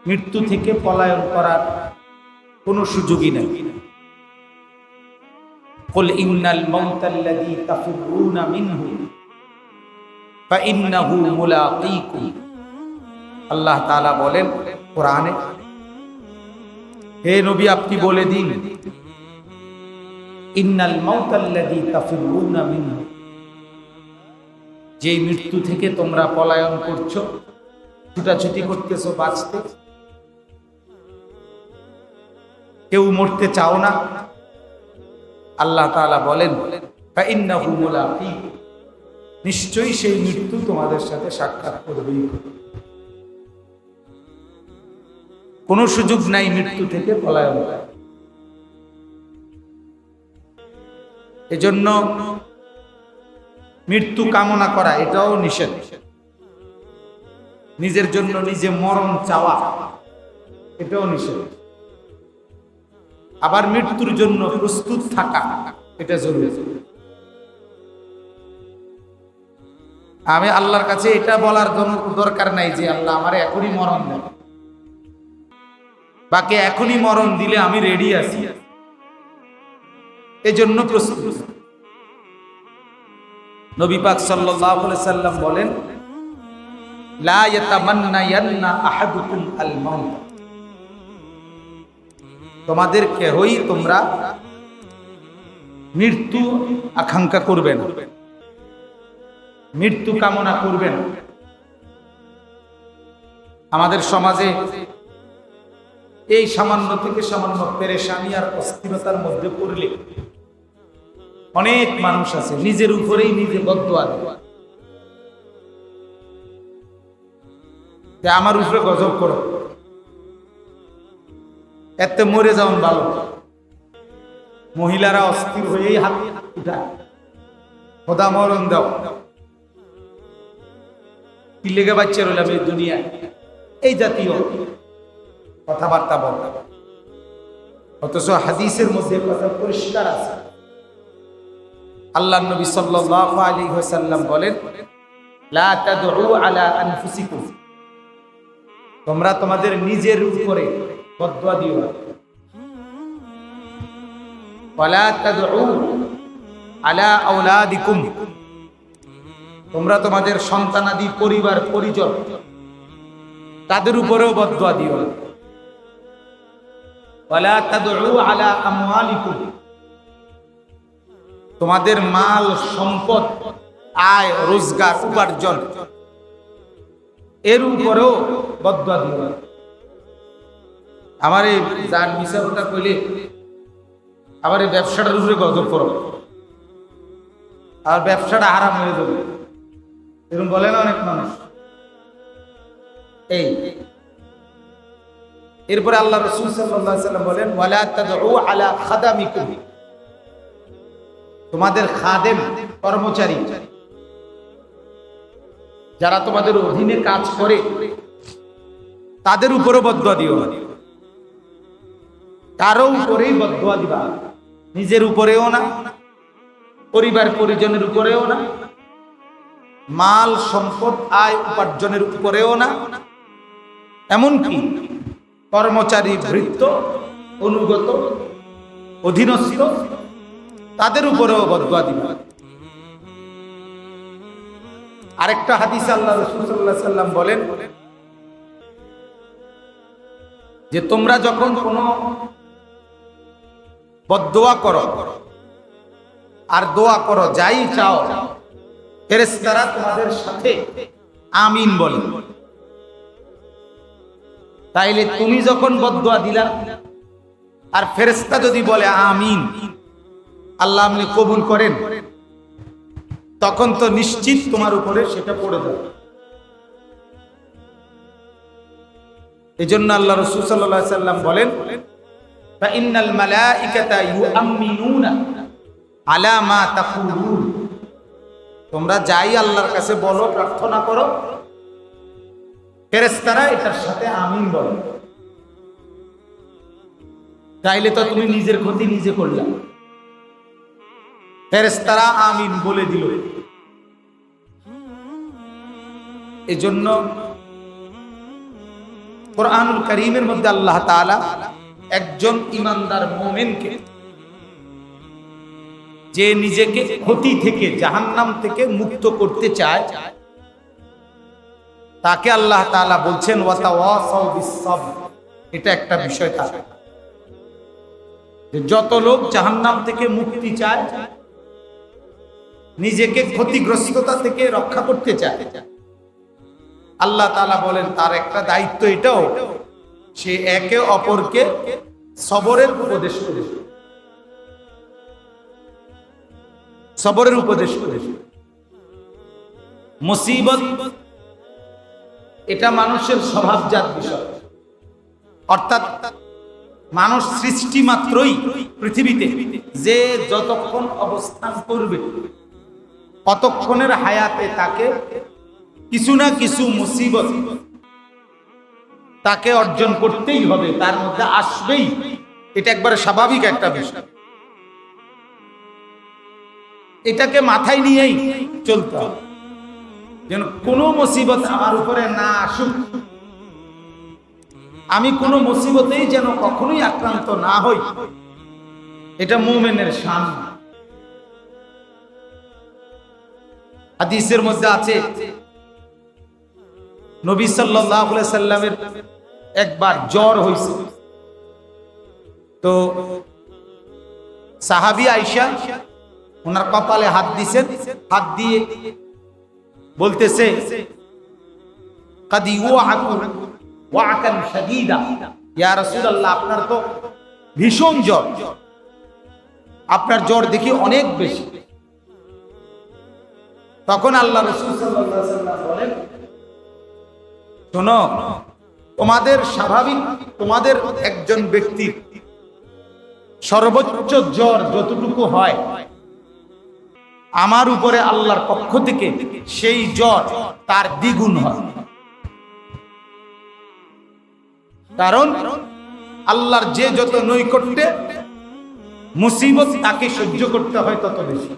মৃত্যু থেকে পলায়ন করার কোনো সুযোগই নেই। কুল ইন্নাল মাউতাল্লাযী তাফিরুনা মিনহু ফাইন্নাহু মুলাকীকুম। আল্লাহ তাআলা বলেন কোরআনে, হে নবী আপনি বলে দিন, ইন্নাল মাউতাল্লাযী তাফিরুনা মিনহু, যে মৃত্যু থেকে তোমরা পলায়ন করছো, ছুটাছুটি করতেছো বাঁচতে, কেউ মরতে চাও না, আল্লাহ তাআলা বলেন ফাইন্নাহু মুলাকীকুম, নিশ্চয়ই সেই মৃত্যু তোমাদের সাথে সাক্ষাৎ করবেই। কোনো সুযোগ নাই মৃত্যু থেকে পলায়ন করার। এজন্য মৃত্যু কামনা করা এটাও নিষেধ। নিজের জন্য নিজে মরণ চাওয়া এটাও নিষেধ। আবার মৃত্যুর জন্য প্রস্তুত থাকা এটা জরুরি। আমি আল্লাহর কাছে এটা বলার জন্য দরকার নাই যে আল্লাহ আমারে এখনই মরণ দেন, বাকি এখনই মরণ দিলে আমি রেডি আছি, এজন্য প্রস্তুত। নবী পাক সাল্লাল্লাহু আলাইহি সাল্লাম বলেন, লা ইয়াতামান্নায়ান্না আহাদুকুম আল মাউত, তোমাদের কেহই তোমরা মৃত্যু আকাঙ্ক্ষা করবে না, মৃত্যু কামনা করবে না। আমাদের সমাজে এই সামান্য থেকে সামান্য পেরেশানি আর অস্থিরতার মধ্যে পড়লে অনেক মানুষ আছে নিজের উপরেই নিজে বদদোয়া দেয় যে আমার উপরে গজব করো, এতে মরে যাওন ভালো। মহিলারা অস্থির হয়েই হাত উঠায়, খোদা মরণ দাও, কি লেগে বাচ্চা রইলাম এই দুনিয়ায়, এই জাতীয় কথাবার্তা বল। অথচ হাদিসের মধ্যে কথা পরিষ্কার আছে। আল্লাহর নবী সাল্লাল্লাহু আলাইহি ওয়াসাল্লাম বলেন, লা তাদউ আলা আনফুসিকুম, তোমরা তোমাদের নিজের উপরে বদদুয়া দিও না। ওয়ালা তাদউ আলা আওলাদিকুম, তোমরা তোমাদের সন্তানাদি পরিবার পরিজন তাদের উপরেও বদদুয়া দিও না। ওয়ালা তাদউ আলা আমওয়ালিকুম, তোমাদের মাল সম্পদ আয় রোজগার উপার্জন এর উপরেও বদদুয়া দিও না। আমার এই যার মিছা কথা কইলে আবার এই ব্যবসাটার উপরে গজব করো, আর ব্যবসাটা হারাম হয়ে যাবে, এরকম বলে না অনেক মানুষ। এই এরপরে আল্লাহ রাসূল সাল্লাল্লাহু আলাইহি ওয়াসাল্লাম বলেন, ওয়ালা তাদউ আলা খাদামিকুম, তোমাদের খাদেম কর্মচারী যারা তোমাদের অধীনে কাজ করে তাদের উপরও বদদুয়া দিও না। কারো উপরেই বদদুয়া দিবা, নিজের উপরেও না, পরিবার পরিজনের উপরেও না, মাল সম্পদ আয় উপার্জনের উপরেও না, এমনকি কর্মচারী ভৃত্য অনুগত অধীনস্থ তাদের উপরেও বদদুয়া দিবা। আরেকটা হাদিসে আল্লাহ রাসূল সাল্লাল্লাহু আলাইহি সাল্লাম বলেন যে তোমরা যখন কোনো বদদুয়া করো আর দোয়া করো, যাই চাও, ফেরেশতারা তোমাদের সাথে আমিন বলে। তাইলে তুমি যখন বদদুয়া দিলা আর ফেরেশতা যদি বলে আমিন, আল্লাহ আপনি কবুল করেন, তখন তো নিশ্চিত তোমার উপরে সেটা পড়ে যাবে। এজন্য আল্লাহ রাসূল সাল্লাল্লাহু আলাইহি সাল্লাম বলেন, ফাইন্নাল মালাইকাতা ইউআমিনুনা আলা মা তাকুলুন, তোমরা যাই আল্লাহর কাছে বলো, প্রার্থনা করো, ফেরেশতারা এটার সাথে আমিন বলে। তাইলে তো তুমি নিজের ক্ষতি নিজে করলা, ফেরেশতারা আমিন বলে দিল। এজন্য কোরআনুল কারীমের মধ্যে আল্লাহ তাআলা একজন ঈমানদার মুমিনকে যে নিজেকে ক্ষতি থেকে জাহান্নাম থেকে মুক্ত করতে চায় তাকে আল্লাহ তাআলা বলছেন ওয়াতাওয়াসাউ বিস-সাবর। এটা একটা বিষয় তার, যে যত লোক জাহান্নাম থেকে মুক্তি চায়, নিজেকে ক্ষতিগ্রস্ততা থেকে রক্ষা করতে চায়, আল্লাহ তাআলা বলেন তার একটা দায়িত্ব এটাও, সে একে অপরকে সবরের উপদেশ করে, সবরের উপদেশ করে। মুসিবত এটা মানুষের স্বভাবজাত বিষয়, অর্থাৎ মানুষ সৃষ্টি মাত্রই পৃথিবীতে যে যতক্ষণ অবস্থান করবে ততক্ষণের হায়াতে তাকে কিছু না কিছু মুসিবত তাকে অর্জন করতেই হবে, তার মধ্যে আসবেই। এটা একবারে স্বাভাবিক একটা বিষয়, এটাকে মাথায় নিয়েই চলতে হবে, যেন কোনো মুসিবত আমার উপরে না আসুক, আমি কোনো মুসিবতেই যেন কখনোই আক্রান্ত না হই। এটা মুমিনের শান। হাদিসের মধ্যে আছে নবী সাল্লাল্লাহু আলাইহি সাল্লামের একবার জ্বর হয়েছে, তো সাহাবী আয়েশা ওনার কপালে হাত দিয়েছেন, হাত দিয়ে বলতেছে কাদি ওয়াকান শাদীদা, ইয়া রাসূলুল্লাহ আপনার তো ভীষণ জ্বর, আপনার জ্বর দেখি অনেক বেশি। তখন আল্লাহ রাসূল সাল্লাল্লাহু আলাইহি ওয়াসাল্লাম বলেন, শোনো, তোমাদের স্বাভাবিক, তোমাদের একজন ব্যক্তির সর্বোচ্চ জ্বর যতটুকু হয়, আমার উপরে আল্লাহর পক্ষ থেকে সেই জ্বর তার দ্বিগুণ হয়। কারণ আল্লাহর যে যত নৈকট্যে মুসিবত তাকে সহ্য করতে হয় তত বেশি।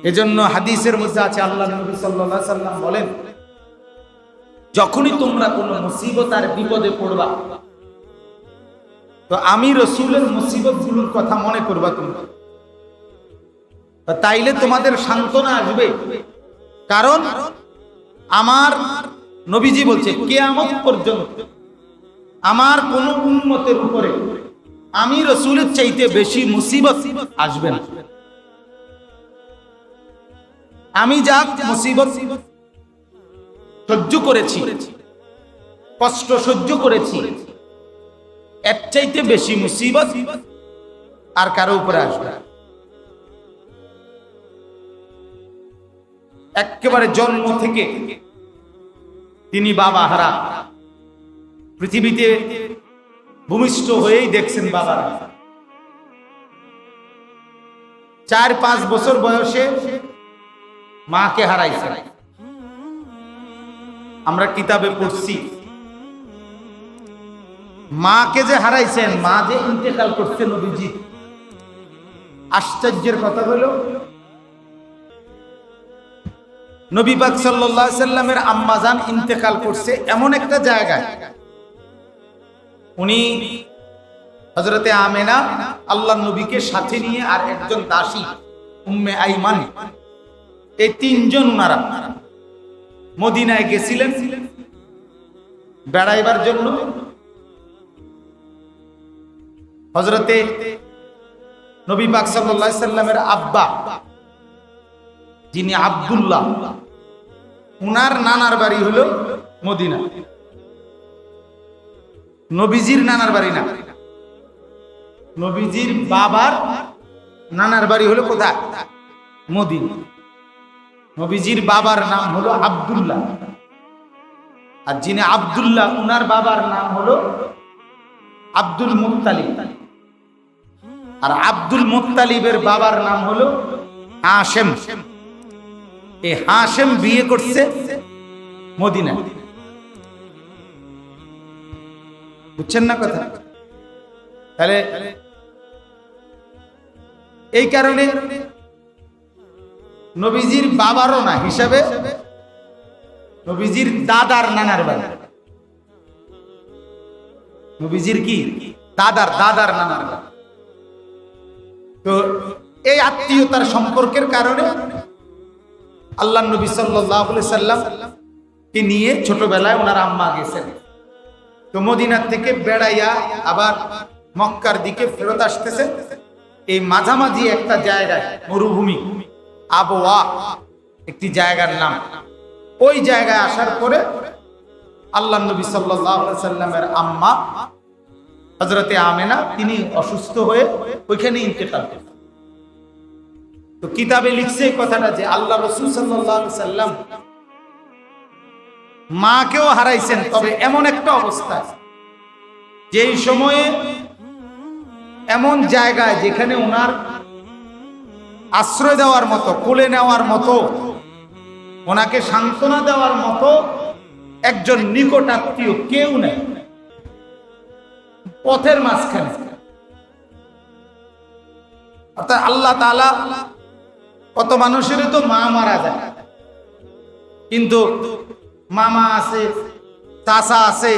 এজন্য হাদিসের মধ্যে আছে, আল্লাহ নবী সাল্লাল্লাহু আলাইহি সাল্লাম বলেন, যখনই তোমরা কোনো মুসিবত আর বিপদে পড়বা, তো আমি রাসূলের মুসিবতগুলোর কথা মনে করবা তোমরা, তাইলে তোমাদের সান্ত্বনা আসবে। কারণ আমার নবীজি বলছে, কিয়ামত পর্যন্ত আমার কোন উম্মতের উপরে আমি রাসূলের চাইতে বেশি মুসিবত আসবে না। আমি যা মুসিবত সহ্য করেছি, কষ্ট সহ্য করেছি, এর চাইতে বেশি মুসিবত আর কারো উপরে আসবে না। একেবারে জন্ম থেকে তিনি বাবা হারা, পৃথিবীতে ভূমিষ্ঠ হয়েই দেখছেন বাবারা। 4-5 বছর বয়সে মাকে হারাইছেন, আমরা কিতাবে পড়ছি। মাকে যে হারাইছেন, মা যে ইন্তেকাল করছে নবীজি, আশ্চর্যের কথা হলো নবী পাক সাল্লাল্লাহু আলাইহি সাল্লামের আম্মাজান ইন্তেকাল করছে এমন একটা জায়গায়, উনি হযরতে আমেনা আল্লাহর নবীকে সাথে নিয়ে আর একজন দাসী উম্মে আইমান, এই 3 জন উনারা মদিনায় গেছিলেন বেড়াইবার জন্য। হযরতে নবী পাক সাল্লাল্লাহু আলাইহি সাল্লামের আব্বা যিনি আব্দুল্লাহ, উনার নানার বাড়ি হলো মদিনা। নবীজির নানার বাড়ি না, নবীজির বাবার নানার বাড়ি হলো কোথায়? মদিনা। নবীজির বাবার নাম হলো আব্দুল্লাহ, আর যিনি আব্দুল্লাহ উনার বাবার নাম হলো আব্দুল মুত্তালিব, আর আব্দুল মুত্তালিবের বাবার নাম হলো হাশেম। এই হাশেম বিয়ে করছে মদিনা, বুঝছেন না কথা? তাহলে এই কারণে নবীজির বাবারও না হিসাবে নবীজির দাদার নানার বাড়ি। নবীজির কি দাদার নানার বাড়ি। তো এই আত্মীয়তার সম্পর্কের কারণে আল্লাহ নবী সাল্লাল্লাহু আলাইহি সাল্লাম কে নিয়ে ছোটবেলায় ওনার আম্মা গেছেন। তো মদিনার থেকে বেড়াইয়া আবার মক্কার দিকে ফেরত আসতেছে। এই মাঝামাঝি একটা জায়গায় মরুভূমি আবওয়া একটি জায়গার নাম। ওই জায়গায় আসার পরে আল্লাহ নবী সাল্লাল্লাহু আলাইহি সাল্লামের আম্মা হযরতে আমেনা তিনি অসুস্থ হয়ে ওইখানে ইন্তেকাল করেন। তো কিতাবে লিখছে এই কথাটা যে আল্লাহ রাসূল সাল্লাল্লাহু আলাইহি সাল্লাম মাকেও হারাইছেন, তবে এমন একটা অবস্থায় যেই সময়ে এমন জায়গায় যেখানে ওনার আশ্রয় দেওয়ার মতো, কোলে নেওয়ার মতো, ওনাকে সান্ত্বনা দেওয়ার মতো একজন নিকট আত্মীয় কেউ নেই। পথের মাঝখানে অর্থাৎ আল্লাহ তাআলা, কত মানুষেরই তো মা মারা যায়, কিন্তু মামা আছে, চাচা আছে,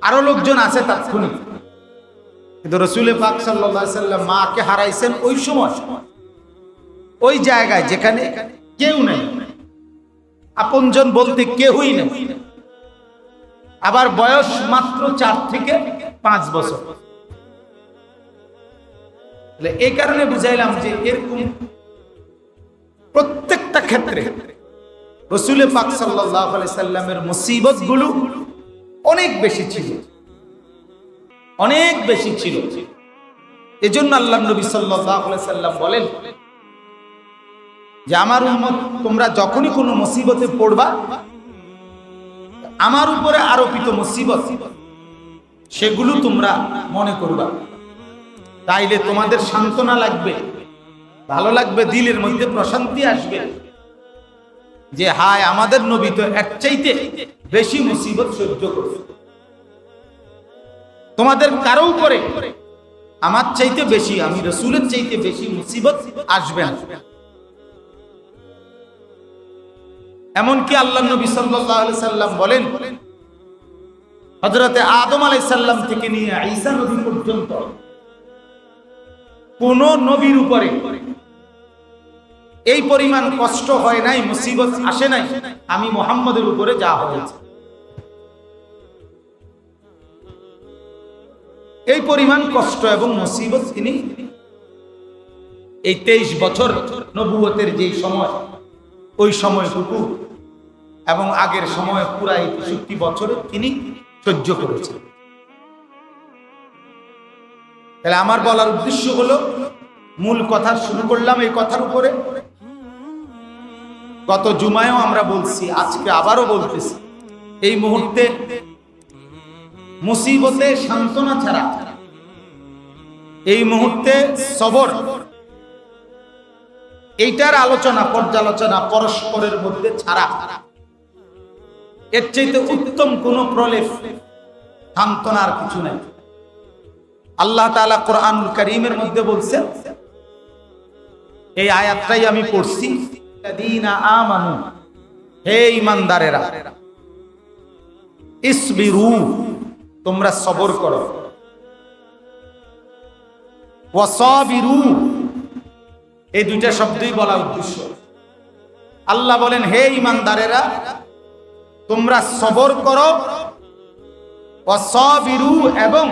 আরো লোকজন আছে তাৎক্ষণিক। কিন্তু রাসূল পাক সাল্লাল্লাহু আলাইহি সাল্লাম মাকে হারাইছেন ওই সময়, ওই জায়গায় যেখানে কেউ নেই, আপনজন বলতে কেউই নেই। আবার বয়স মাত্র 4 থেকে 5 বছর। এই কারণে বুঝাইলাম যে এরকম প্রত্যেকটা ক্ষেত্রে রাসূল পাক সাল্লাল্লাহু আলাইহি সাল্লামের মুসিবত গুলো অনেক বেশি ছিল, অনেক বেশি ছিল। এজন্য আল্লাহ নবী সাল্লাল্লাহু আলাইহি সাল্লাম বলেন যে আমার উম্মত তোমরা যখনই কোনো মুসিবতে পড়বা, আমার উপরে আরোপিত মুসিবত সেগুলো তোমরা মনে করবা, তাইলে তোমাদের সান্ত্বনা লাগবে, ভালো লাগবে, দিলের মধ্যে প্রশান্তি আসবে যে হায় আমাদের নবী তো এর চাইতে বেশি মুসিবত সহ্য করছে। তোমাদের কারো উপরে আমার চাইতে বেশি, আমি রাসূলের চাইতে বেশি মুসিবত আসবে না। এমনকি আল্লাহ নবী সাল্লাল্লাহু আলাইহি সাল্লাম বলেন হযরতে আদম আলাইহিস সালাম থেকে নিয়ে ঈসা নবী পর্যন্ত কোন নবীর উপরে এই পরিমাণ কষ্ট হয় নাই, মুসিবত আসে নাই আমি মুহাম্মদের উপরে যা হয়েছে। এই পরিমাণ কষ্ট এবং মুসিবত তিনি এই 23 বছর নবুয়তের যে সময়, ওই সময়টুকু এবং আগের সময় পুরা 63 বছরে তিনি সহ্য করেছেন। তাহলে আমার বলার উদ্দেশ্য হলো, মূল কথা শুরু করলাম এই কথার উপরে। গত জুমায়ও আমরা বলছি, আজকে আবারও বলতেছি, এই মুহূর্তে মুসিবতে সান্ত্বনা ছাড়া, এই মুহূর্তে সবর, এইটার আলোচনা, পর্যালোচনা পরস্পরের মধ্যে ছাড়া এর চাইতে উত্তম কোন প্রলেপ সান্ত্বনার কিছু নাই। আল্লাহ তাআলা কোরআনুল কারীমের মধ্যে বলছেন, এই আয়াতটাই আমি পড়ছি, আল্লাযীনা আমানু, হে ঈমানদারেরা, ইসবিরু, তোমরা সবর করো, ওয়াসাবিরু, এই দুইটা শব্দই বলা উদ্দেশ্য। আল্লাহ বলেন হে ঈমানদারেরা তোমরা সবর করো, ওয়াসাবিরু, এবং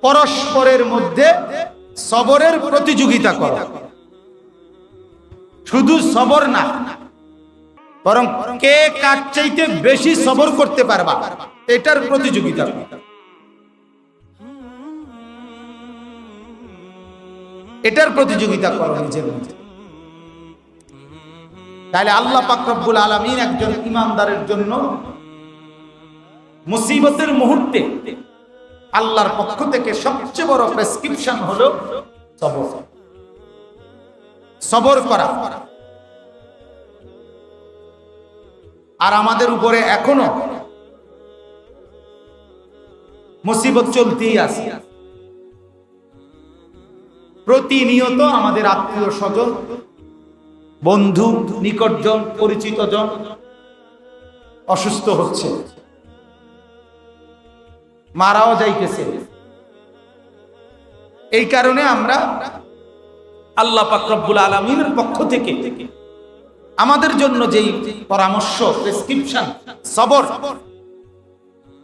পরস্পরের মধ্যে সবরের প্রতিযোগিতা করো। শুধু সবর না, বরং কে কার চাইতে বেশি সবর করতে পারবা এটার প্রতিযোগিতা। এটার প্রতিযোগিতা করো নিজের মধ্যে। তাহলে আল্লাহ পাক রব্বুল আলামিন একজন ঈমানদারের জন্য মুসিবতের মুহূর্তে আল্লাহর পক্ষ থেকে সবচেয়ে বড় প্রেসক্রিপশন হলো সবর, সবর করা। আর আমাদের উপরে এখনো মুসিবত চলতেই আছে। প্রতিনিয়ত আমাদের আত্মীয় স্বজন, বন্ধু, নিকটজন, পরিচিত জন অসুস্থ হচ্ছে, মারাও যাইতেছে। এই কারণে আমরা আল্লাহ পাক রব্বুল আলামিনের পক্ষ থেকে আমাদের জন্য যেই পরামর্শ, প্রেসক্রিপশন, সবর,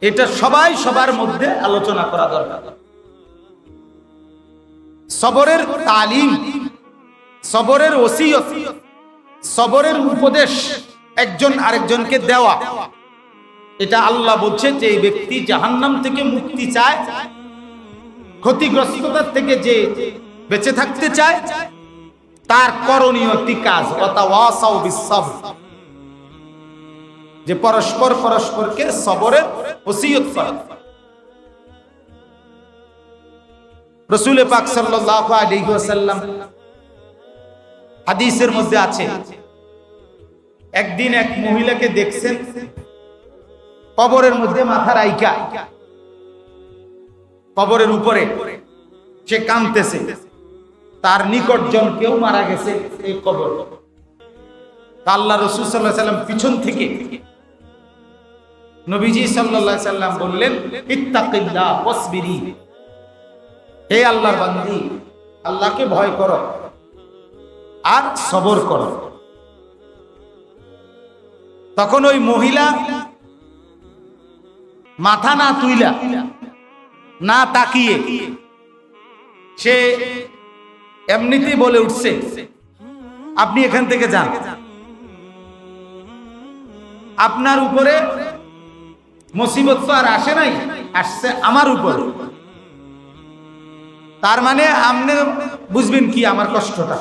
এটা সবাই সবার মধ্যে আলোচনা করা দরকার। সবরের তালিম, সবরের ওসিয়ত, সবরের উপদেশ একজন আরেকজনকে দেওয়া, এটা আল্লাহ বলছে যে এই ব্যক্তি জাহান্নাম থেকে মুক্তি চায়, ক্ষতিগ্রস্ততার থেকে যে বেঁচে থাকতে চায়, তার করণীয় কাজ ওয়াতাওয়াসাউ বিসসবর, যে পরস্পর পরস্পরকে সবরের ওসিয়ত করা। রাসূল পাক সাল্লাল্লাহু আলাইহি ওয়াসাল্লাম হাদিসের মধ্যে আছে, একদিন এক মহিলাকে দেখছেন কবরের মধ্যে মাথা রাইখা, কবরের উপরে সে কাঁদতেছে, তার নিকটজন কেউ মারা গেছে এই কবর। আল্লাহ রাসূল সাল্লাল্লাহু আলাইহি ওয়াসাল্লাম পিছন থেকে নবীজি সাল্লাল্লাহু আলাইহি ওয়াসাল্লাম বললেন, ইত্তাকিল্লাহ ওয়াসবিরি, হে আল্লাহর বান্দী, আল্লাহকে ভয় করো আর সবর করো। তখন ওই মহিলা মাথা না তুইলা, না তাকিয়ে, সে এমনিতেই বলে উঠছে, আপনি এখান থেকে যান, আপনার উপরে মুসিবত তো আর আসে নাই, আসছে আমার উপরে। তার মানে আপনি বুঝবেন কি আমার কষ্টটা।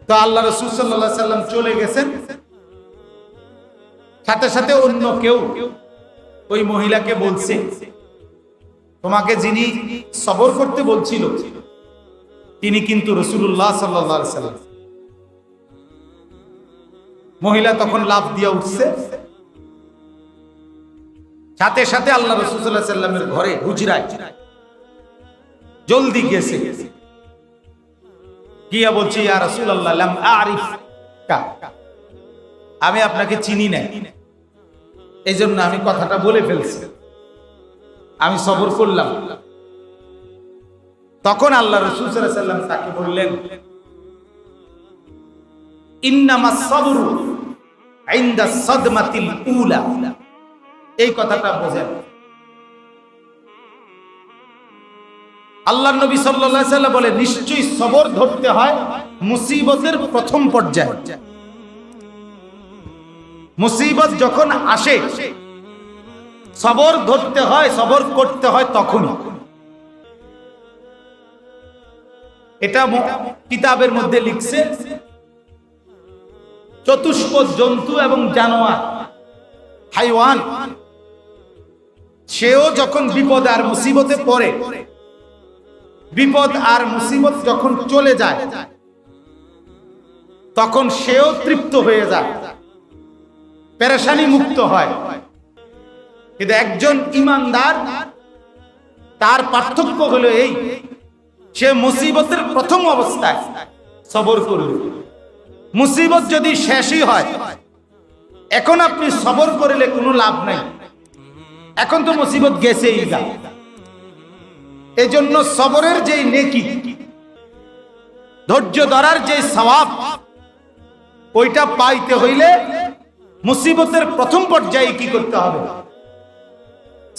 তো আল্লাহ রাসূল সাল্লাল্লাহু আলাইহি ওয়াসাল্লাম চলে গেছেন, সাথে সাথে অন্য কেউ ওই মহিলাকে বলছে, তোমাকে যিনি সবর করতে বলছিল তিনি কিন্তু রাসূলুল্লাহ সাল্লাল্লাহু আলাইহি ওয়াসাল্লাম। মহিলা তখন লাফ দিয়ে উঠছে, সাথে সাথে আল্লাহ রাসূল সাল্লাল্লাহু আলাইহি ওয়াসাল্লামের ঘরে হুজরায় জলদি গেছে, গিয়া বলছে, ইয়া রাসূলুল্লাহ লাম আরিফ কা, আমি আপনাকে চিনি না, এই জন্য আমি কথাটা বলে ফেলছি, আমি সবর করলাম। তখন আল্লাহ রাসূল সাল্লাল্লাহু আলাইহি ওয়াসাল্লাম তাকে বললেন, ইন্নামাস সাবরু ইনদা সাদমাতিল উলা, এই কথাটা বোঝেন। আল্লাহর নবী সাল্লাল্লাহু আলাইহি ওয়াসাল্লাম বলে, নিশ্চয়ই সবর ধরতে হয় মুসিবতের প্রথম পর্যায়ে। মুসিবত যখন আসে সবর ধরতে হয়, সবর করতে হয় তখনই। এটা কিতাবের মধ্যে লিখছে, চতুষ্পদ জন্তু এবং জানোয়ার, হাইওয়ান, সেও যখন বিপদ আর মুসিবতে পড়ে, বিপদ আর মুসিবত যখন চলে যায়, তখন সেও তৃপ্ত হয়ে যায়, পেরেশানি মুক্ত হয়। কিন্তু একজন ঈমানদার, তার পার্থক্য হলো এই, সে মুসিবতের প্রথম অবস্থায় সবর করবে। মুসিবত যদি শেষই হয়, এখন আপনি সবর করলে কোনো লাভ নাই, এখন তো মুসিবত গেছেই গা। এই জন্য সবরের যে নেকি, ধৈর্য ধরার যে সওয়াব, ওইটা পাইতে হইলে মুসিবতের প্রথম পর্যায়ে কি করতে হবে?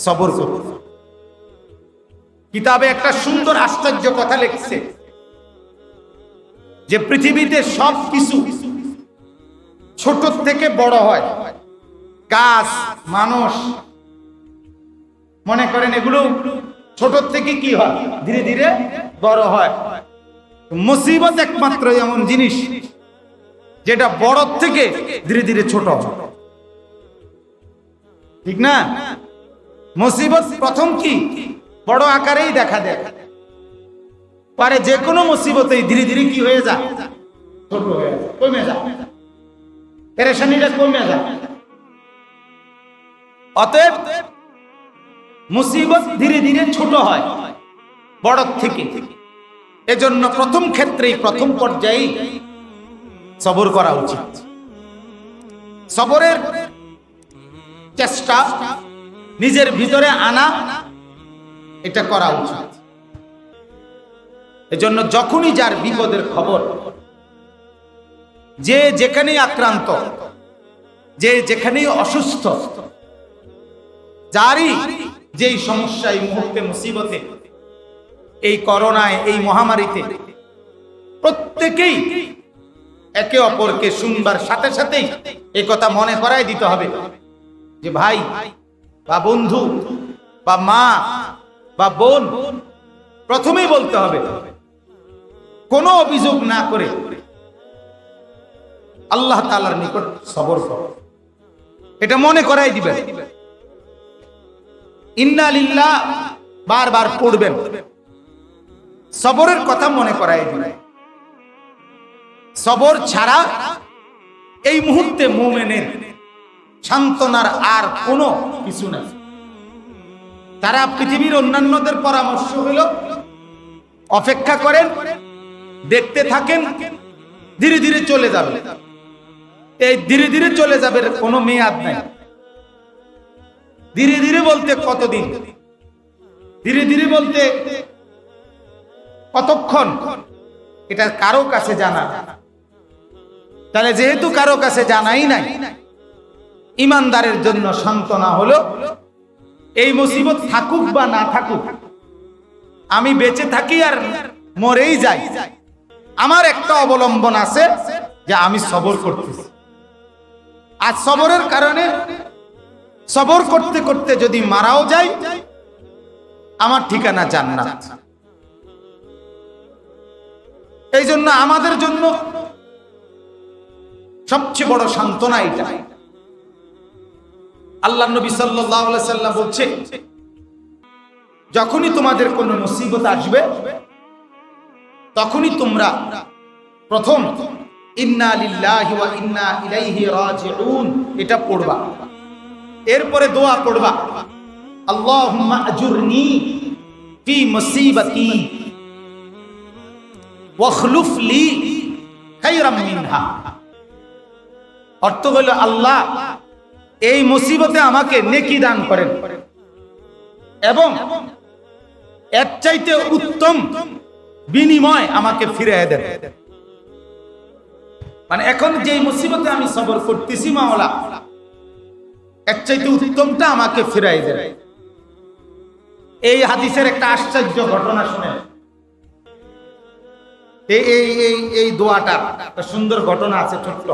সবর করতে হবে। কিতাবে একটা সুন্দর আশ্চর্য কথা লিখছে যে পৃথিবীতে সব কিছু ছোট থেকে বড় হয়, গাছ, মানুষ, মনে করেন এগুলো ছোট থেকে কি হয়, ধীরে ধীরে বড় হয়। মুসিবত একমাত্র এমন জিনিস যেটা বড় থেকে ধীরে ধীরে ছোট হয়, ঠিক না? মুসিবত প্রথম কি বড় আকারেই দেখা দেয়, পরে যে কোনো মুসিবতেই ধীরে ধীরে কি হয়ে যায়, ছোট হয়ে যায়, কমে যায়, পেরেশানিটা কমে যায়। অতএব মুসিবত ধীরে ধীরে ছোট হয় বড় থেকে। এজন্য প্রথম ক্ষেত্রেই, প্রথম পর্যায়ে সবর করা উচিত। সবরের চেষ্টা নিজের ভিতরে আনা, এটা করা উচিত। এজন্য যখনই যার বিপদের খবর, যে যেখানেই আক্রান্ত, যে যেখানেই অসুস্থ, যারই যেই সমস্যা, এই মুহূর্তে মুসিবতে, এই করোনায়, এই মহামারীতে, প্রত্যেকেই একে অপরকে শুনবার সাথে সাথেই এই কথা মনে করাই দিতে হবে যে ভাই বা বন্ধু বা মা বা বোন, প্রথমেই বলতে হবে কোনো অভিযোগ না করে আল্লাহ তাআলার নিকট সবর করো, এটা মনে করাই দিবেন। ইন্না লিল্লাহ বারবার পড়বেন, সবরের কথা মনে করাই দিবেন। সবর ছাড়া এই মুহূর্তে মুমিনের সান্ত্বনার আর কোনো কিছু নাই। তারা পৃথিবীর অন্যান্যদের পরামর্শ হলো অপেক্ষা করেন, দেখতে থাকেন, ধীরে ধীরে চলে যাবে। এই ধীরে ধীরে চলে যাবে কোনো মেয়াদ নাই। ধীরে ধীরে বলতে কতদিন, ধীরে ধীরে বলতে কতক্ষণ, এটা কারো কাছে জানা। তাহলে যেহেতু কারো কাছে জানাই নাই, ইমানদারের জন্য সান্ত্বনা হলো এই মুসিবত থাকুক বা না থাকুক, আমি বেঁচে থাকি আর মরেই যাই, আমার একটা অবলম্বন আছে যে আমি সবর করতেছি। আর সবরের কারণে, সবর করতে করতে যদি মারাও যাই, আমার ঠিকানা জান্নাত। এই জন্য আমাদের জন্য সবচেয়ে বড় সান্ত্বনা এটা। আল্লাহ নবী সাল্লাল্লাহু আলাইহি সাল্লাম বলছে, যখনই তোমাদের কোনো মুসিবত আসবে, তখনই তোমরা প্রথম ইন্না লিল্লাহি ওয়া ইন্না ইলাইহি রাজিউন এটা পড়বা। এরপরে দোয়া পড়বা, আল্লাহুম্মা আজুরনি ফি মুসিবাতি ওয়াখলুফ লি খায়রাম মিনহা। অর্থ হলো, আল্লাহ এই মুসিবতে আমাকে নেকি দান করেন এবং এর চাইতে উত্তম বিনিময় আমাকে ফিরিয়ে দেন। মানে এখন যে মুসিবতে আমি সবর করতেছি, মাওলা এর চাইতে উত্তমটা আমাকে ফিরিয়ে দেন। এই হাদিসের একটা আশ্চর্য ঘটনা শুনেন। এই দোয়াটা একটা সুন্দর ঘটনা আছে, ছোট্ট।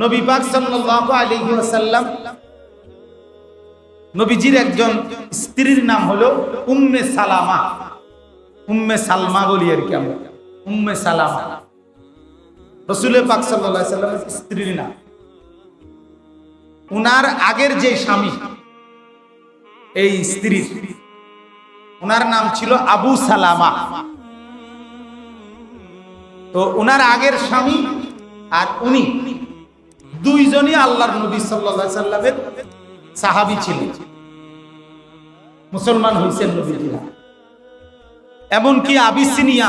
নবী পাক সাল্লাল্লাহু আলাইহি ওয়াসাল্লাম, নবীজির একজন স্ত্রীর নাম হলো উম্মে সালামা। উম্মে সালমা বলি আর কি আমরা, উম্মে সালামা রাসূল পাক সাল্লাল্লাহু আলাইহি ওয়াসাল্লামের স্ত্রীর নাম। উনার আগের যে স্বামী, এই স্ত্রী, উনার নাম ছিল আবু সালামা। তো উনার আগের স্বামী আর উনি দুইজনই আল্লাহর নবী সাল্লাল্লাহু আলাইহি সাল্লামের সাহাবী ছিলেন, মুসলমান হয়েছেন নবীজিরা। এমনকি আবিসিনিয়া,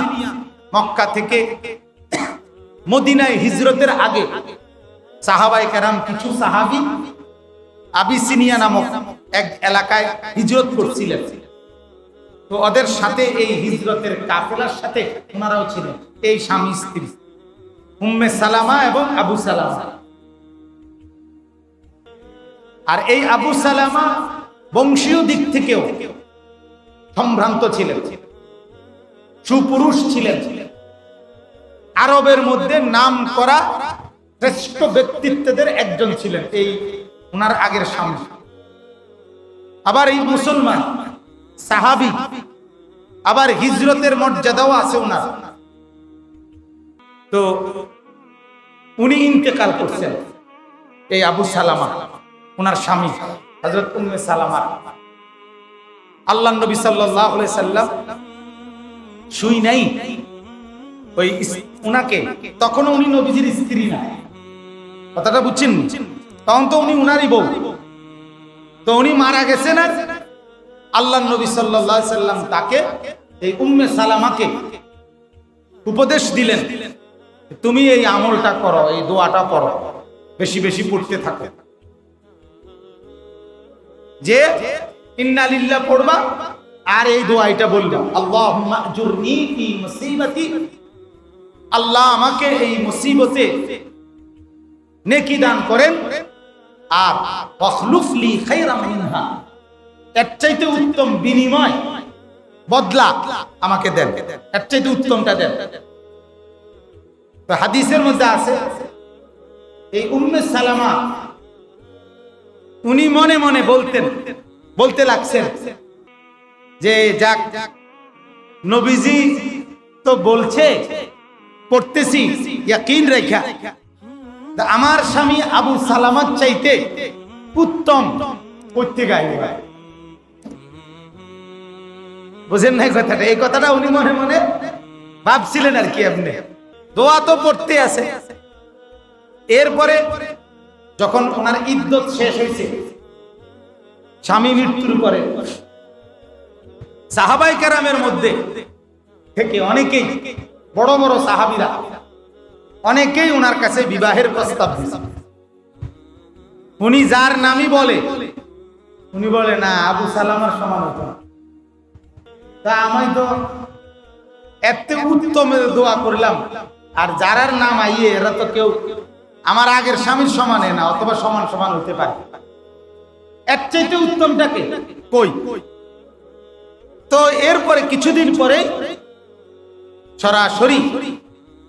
মক্কা থেকে মদিনায় হিজরতের আগে সাহাবায়ে কেরাম, কিছু সাহাবী আবিসিনিয়া নামক এক এলাকায় হিজরত করছিলেন। তো ওদের সাথে, এই হিজরতের কাফেলার সাথে ওনারাও ছিলেন, এই স্বামী স্ত্রী উম্মে সালামা এবং আবু সালামা। আর এই আবু সালামা বংশীয় দিক থেকেও সম্ভ্রান্ত ছিলেন, সুপুরুষ ছিলেন, আরবের মধ্যে নাম করা শ্রেষ্ঠ ব্যক্তিত্বদের একজন ছিলেন এই ওনার আগের স্বামী। আবার এই মুসলমান সাহাবী, আবার হিজরতের মর্যাদাও আছে ওনার। তো উনি ইন্তেকাল করছেন, এই আবু সালামা ওনার স্বামী হযরত উম্মে সালামা। আল্লাহর নবী সাল্লাল্লাহু আলাইহি সাল্লাম শুই নাই ওই উনাকে, তখন উনি নবীজির স্ত্রী না, কথাটা বুঝছেন? তখন তো উনি উনারই বউ। তো উনি মারা গেছেন, আর আল্লাহর নবী সাল্লাল্লাহু আলাইহি সাল্লাম তাকে, এই উম্মে সালামাকে উপদেশ দিলেন তুমি এই আমলটা করো, এই দোয়াটা করো, বেশি বেশি পড়তে থাকো। যে ইন্না লিল্লাহ পড়বা আর এই দোয়াটা বলবা, আল্লাহুম্মা আজুরনি ফি মুসিবাতি, আল্লাহ আমাকে এই মুসিবতে নেকি দান করেন, আর ওয়াখলুফ লি খায়রাম মিনহা, এর চাইতে উত্তম বিনিময় বদলা আমাকে দেন, এর চাইতে উত্তমটা দেন। তো হাদিসের মধ্যে আছে এই উম্মে সালামা উনি মনে মনে বলতে লাগছেন যে যাক, নবীজি তো বলছে, পড়তেছি ইয়াকিন রেখা, আমার স্বামী আবু সালামার চাইতে উত্তম পড়তে গাইবে। বুঝেন না কথাটা? এই কথাটা উনি মনে মনে ভাবছিলেন আর কি। আপনি দোয়া তো পড়তে আছে। এরপরে যখন ওনার ইদ্যত শেষ হয়েছে, স্বামী মৃত্যুর পরে সাহাবায়ে কেরামের মধ্যে থেকে অনেকেই, বড় বড় সাহাবীরা অনেকেই ওনার কাছে বিবাহের প্রস্তাব দিয়েছে। উনি যার নামই বলে, উনি বলে না, আবু সালামার সমান হতো না। তা আমি তো এত উত্তম দোয়া করলাম, আর যারার নাম আইয়ে এরা তো কেউ আমার আগের স্বামীর সমানে না, অথবা সমান সমান হতে পারে, এর চাইতে উত্তমটাকে কই। তো এরপরে কিছুদিন পরে সরাসরি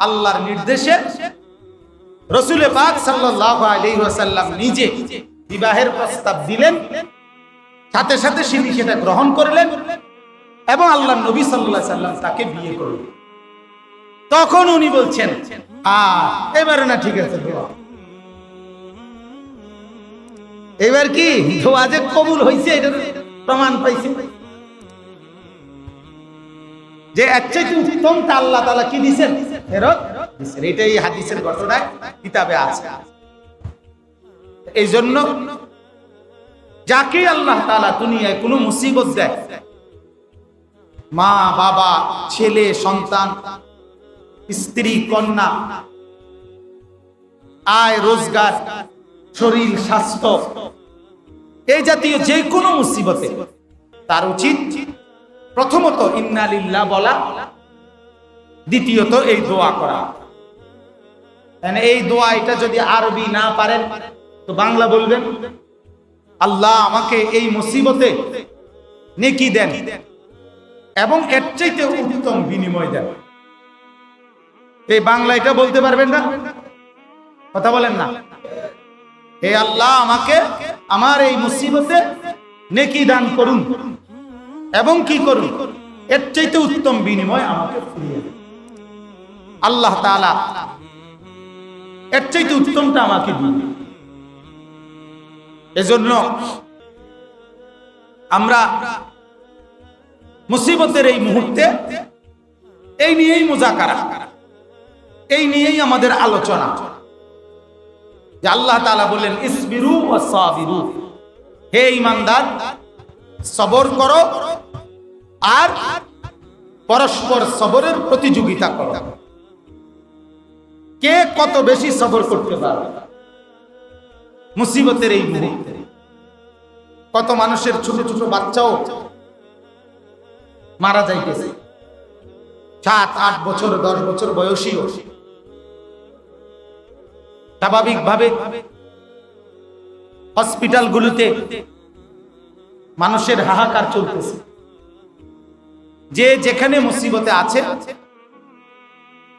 আল্লাহর নির্দেশে রাসূল পাক সাল্লাল্লাহু আলাইহি ওয়াসাল্লাম নিজে বিবাহের প্রস্তাব দিলেন, সাথে সাথে তিনি সেটা গ্রহণ করলেন এবং আল্লাহর নবী সাল্লাল্লাহু আলাইহি ওয়াসাল্লাম তাকে বিয়ে করলেন। তখন উনি বলছেন, এবারে না, ঠিক আছে, এবার কি দোয়া যে কবুল হয়েছে এটার প্রমাণ পাইছে, যে এর চাইতে উত্তমটা আল্লাহ তাআলা কি দিবেন, ফেরত দিবেন। এটাই হাদিসের ঘটনায় কিতাবে আছে। এই জন্য যাকে আল্লাহ তাআলা দুনিয়ায় কোনো মুসিবত দেয়, মা বাবা, ছেলে সন্তান, স্ত্রী কন্যা, আয় রোজগার, শরীর স্বাস্থ্য, এই জাতীয় যে কোনো মুসিবতে তার উচিত প্রথমত ইন্না লিল্লাহ বলা, দ্বিতীয়ত এই দোয়া করা। এই দোয়া, এটা যদি আরবি না পারেন তো বাংলা বলবেন, আল্লাহ আমাকে এই মুসিবতে নেকি দেন এবং এর চাইতে উত্তম বিনিময় দেন। এই বাংলা এটা বলতে পারবেন না? কথা বলেন না। হে আল্লাহ আমাকে আমার এই মুসিবতে নেকি দান করুন এবং কি করুন, এর চাইতে উত্তম বিনিময় আমাকে ফিরিয়ে দিন। আল্লাহ তাআলা এর চাইতে উত্তমটা আমাকে দিন। এজন্য আমরা মুসিবতের এই মুহূর্তে এই নিয়েই মুযাকারা, এই নিয়েই আমাদের আলোচনা, যে আল্লাহ তাআলা বললেন ইসবিরু ওয়াস সাবিরু, হে ঈমানদার সবর করো আর পরস্পর সবরের প্রতিযোগিতা করো। কে কত বেশি সবর করতে পারে মুসিবতের এই মুহূর্তে। কত মানুষের ছোট ছোট বাচ্চাও মারা যাইতেছে, 7-8 বছর 10 বছর বয়সীও। স্বাভাবিকভাবে হসপিটালগুলোতে মানুষের হাহাকার চলতেছে। যে যেখানে মুসিবতে আছে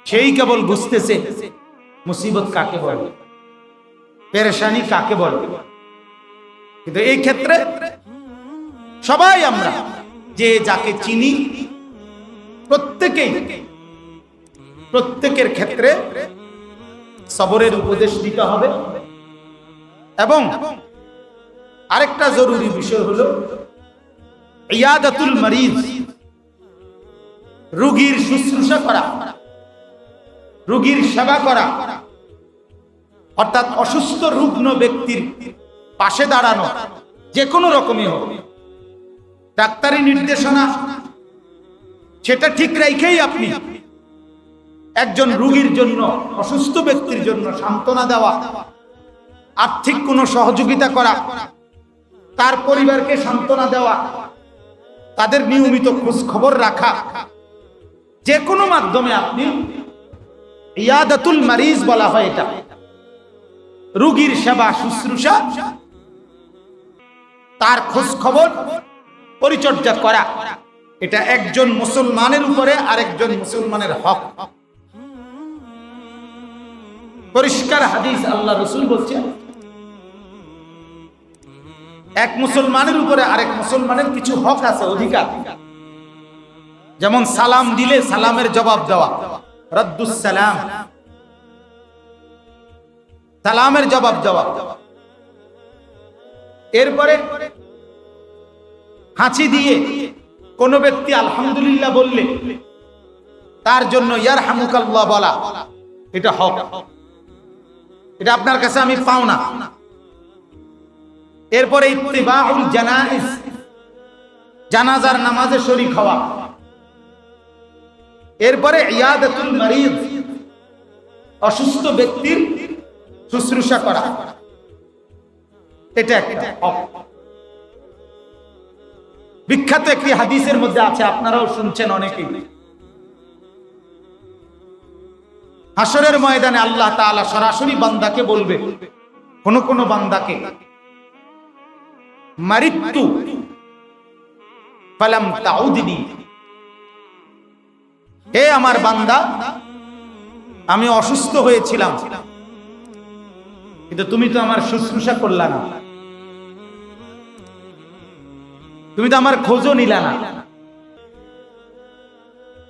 সেই কেবল বুঝতেছে মুসিবত কাকে বলে, পেরেশানি কাকে বলে। কিন্তু এই ক্ষেত্রে সবাই আমরা যে যাকে চিনি প্রত্যেকের ক্ষেত্রে সবরের উপদেশ দিতে হবে। এবং আরেকটা জরুরি বিষয় হলো ইয়াদাতুল মারিজ, রোগীর শুশ্রূষা করা, রোগীর সেবা করা, অর্থাৎ অসুস্থ রুগ্ন ব্যক্তির পাশে দাঁড়ানো, যে কোনো রকমই হোক। ডাক্তারি নির্দেশনা সেটা ঠিক রেখেই আপনি একজন রোগীর জন্য, অসুস্থ ব্যক্তির জন্য সান্ত্বনা দেওয়া, আর্থিক কোনো সহযোগিতা করা, তার পরিবারকে সান্ত্বনা দেওয়া, তাদের নিয়মিত খোঁজ খবর রাখা, যে কোনো মাধ্যমে আপনি ইয়াদাতুল মারিজ বলা হয় এটা, রোগীর সেবা শুশ্রূষা, তার খোঁজ খবর পরিচর্যা করা, এটা একজন মুসলমানের উপরে আরেকজন মুসলমানের হক। পরিষ্কার হাদিস, আল্লাহ রাসূল বলছেন এক মুসলমানের উপরে আরেক মুসলমানের কিছু হক আছে, অধিকার। যেমন সালাম দিলে সালামের জবাব দেওয়া, রাদ্দুস সালাম, সালামের জবাব দেওয়া। এরপরে হাঁচি দিয়ে কোন ব্যক্তি আলহামদুলিল্লাহ বললে তার জন্য ইয়ারহামুকাল্লাহ বলা, এটা হক। এটা আপনার কাছে আমি পাও না। এরপরে ইত্তিবাউল জানাইজ, জানাজার নামাজে শরীক হওয়া। এরপরে ইয়াদাতুল মারিদ, অসুস্থ ব্যক্তির শুশ্রূষা করা, এটা একটা হক। বিখ্যাত একটি হাদিসের মধ্যে আছে, আপনারাও শুনছেন অনেকেই, হাসরের ময়দানে আল্লাহ তাআলা সরাসরি বান্দাকে বলবে, কোন কোন বান্দাকে, মারিতু ফালাম তাউদিনি, হে আমার বান্দা, আমি অসুস্থ হয়েছিলাম কিন্তু তুমি তো আমার শুশ্রূষা করলা না, তুমি তো আমার খোঁজও নিলা না।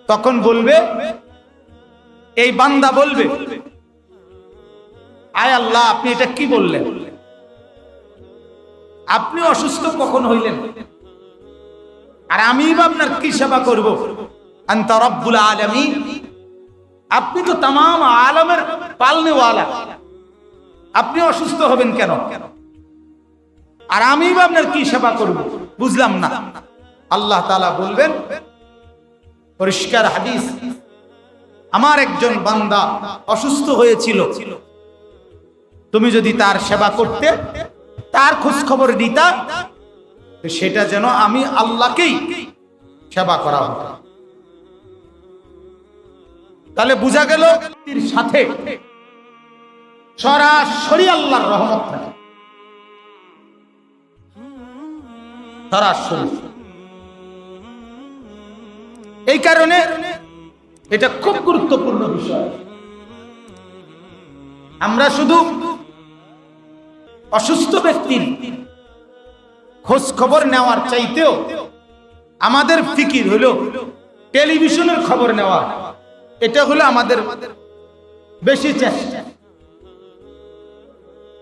তখন বলবে, এই বান্দা বলবে, আয় আল্লাহ, আপনি এটা কি বললেন? আপনি অসুস্থ কখন হইলেন? আর আমি বা আপনার কি সেবা করব? আনতা রাব্বুল আলামিন, আপনি তো तमाम আলমের পালনেওয়ালা, আপনি অসুস্থ হবেন কেন? আর আমি বা আপনার কি সেবা করব? বুঝলাম না। আল্লাহ তাআলা বলবেন, পরিষ্কার হাদিস, আমার একজন বান্দা অসুস্থ হয়েছিল, তুমি যদি তার সেবা করতে, তার খোঁজ খবর নিতা, সেটা যেন আমি আল্লাহকেই সেবা করা হতো। তাহলে বোঝা গেল এর সাথে সরাসরি আল্লাহর রহমত থাকে, সরাসরি। এই কারণে এটা খুব গুরুত্বপূর্ণ বিষয়। আমরা শুধু অসুস্থ ব্যক্তির খোঁজ খবর নেওয়ার চাইতেও আমাদের ফিকির হলো টেলিভিশনের খবর নেওয়া, এটা হলো আমাদের বেশি চেষ্টা।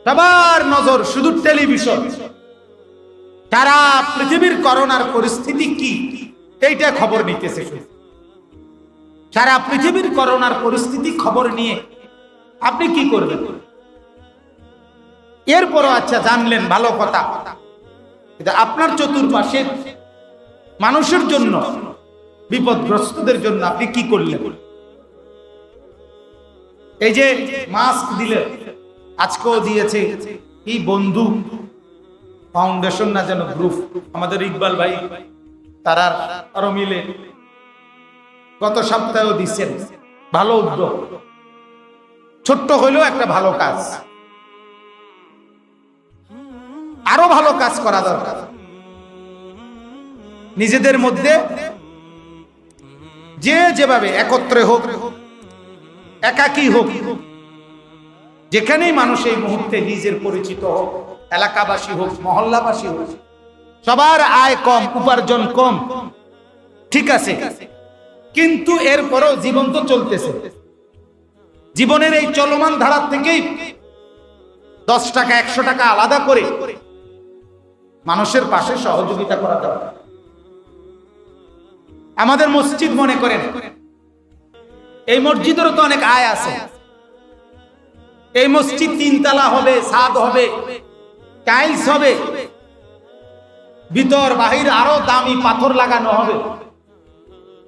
সবার নজর শুধু টেলিভিশন, সারা পৃথিবীর করোনার পরিস্থিতি কি এইটা খবর নিতেছে। সারা পৃথিবীর করোনার পরিস্থিতি খবর নিয়ে আপনি কি করবেন? এরপরও আচ্ছা জানলেন, ভালো কথা, আপনার চতুর্পাশের মানুষের জন্য, বিপদগ্রস্তদের জন্য আপনি কি করলেন? এই যে মাস্ক দিলে, আজকেও দিয়েছে কি বন্ধু ফাউন্ডেশন না যেন গ্রুপ, আমাদের ইকবাল ভাই তারা আরো মিলে গত সপ্তাহেও দিচ্ছেন। ভালো উদ্যোগ, ছোট্ট হইলেও একটা ভালো কাজ, আরো ভালো কাজ করা দরকার। নিজেদের মধ্যে যে যেভাবে একত্রে হোক, একাকী হোক, যেখানেই মানুষ এই মুহূর্তে নিজের পরিচিত হোক, এলাকাবাসী হোক, মহল্লাবাসী হোক, সবার আয় কম, উপার্জন কম, ঠিক আছে, কিন্তু এরপরও জীবন তো চলতেছে। জীবনের এই চলমান ধারা থেকেই 10 টাকা 100 টাকা আলাদা করে মানুষের পাশে সহযোগিতা করা দরকার। আমাদের মসজিদ মনে করেন, এই মসজিদেরও তো অনেক আয় আছে। এই মসজিদ 3 তলা হবে, ছাদ হবে, টাইলস হবে, ভিতর বাহির আরো দামি পাথর লাগানো হবে।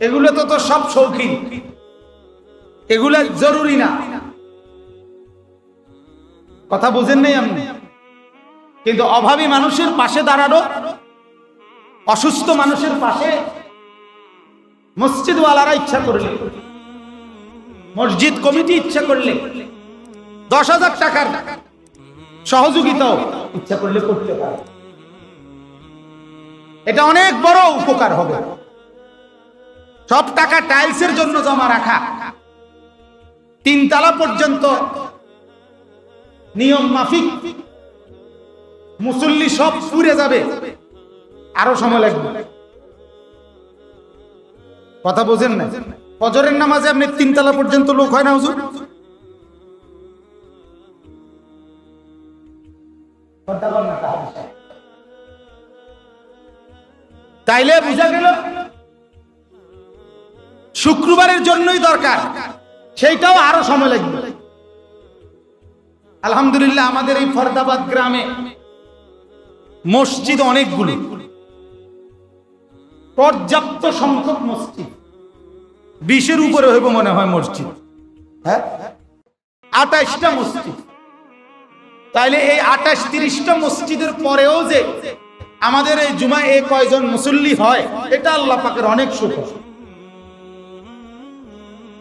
এগুলো তো সব শৌখিন। এগুলা জরুরি না, কথা বুঝেন নাই আপনি? কিন্তু অভাবী মানুষের পাশে দাঁড়ানো, অসুস্থ মানুষের পাশে মসজিদওয়ালারা ইচ্ছা করলে, মসজিদ কমিটি ইচ্ছা করলে 10,000 টাকার সহযোগিতাও ইচ্ছা করলে করতে পারে। এটা অনেক বড় উপকার হবে। সব টাকা টাইলসের জন্য জমা রাখা, 3 তলা পর্যন্ত নিয়ম মাফিক মুসল্লি সব পুড়ে যাবে, আরো সময় লাগবে। কথা বোঝেন না? ফজরের নামাজে আপনি 3 তলা পর্যন্ত লোক হয় না হুজুর? তাইলে বুঝা গেল শুক্রবারের জন্যই দরকার, সেইটাও আরো সময় লাগবে। আলহামদুলিল্লাহ আমাদের এই ফরদাবাদ গ্রামে মসজিদ অনেকগুলো, পর্যাপ্ত সংখ্যক মসজিদ, 20-এর উপরে হইব মনে হয় মসজিদ, হ্যাঁ 28টা মসজিদ। তাইলে এই 28-30টা মসজিদের পরেও যে আমাদের এই জুমায় এই কয়জন মুসল্লি হয়, এটা আল্লাহ পাকের অনেক শুকর।